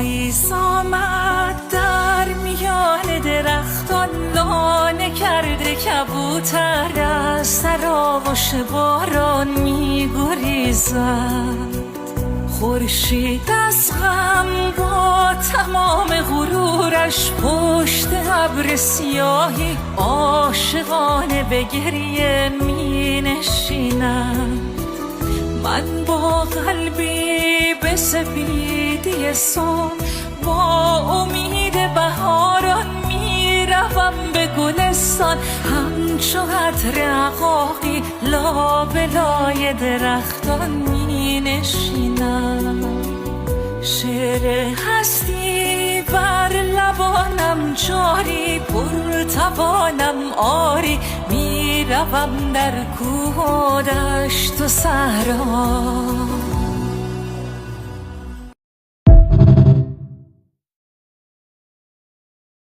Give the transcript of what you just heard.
پاییز آمد در میان درختان، لانه کرده کبوتر از سر آغوش باران می‌گریزد. خورشید از غم با تمام غرورش پشت ابر سیاهی عاشقانه به گریه می نشیند. من با قلبی به سپیدی صبح با امید بهاران می روم به گلستان، همچو عطر عقاقی لابلای درختان می نشینم. شعر هستی بر لبانم جاری، پرتوانم آری، می روم در کوه و دشت و صحرا.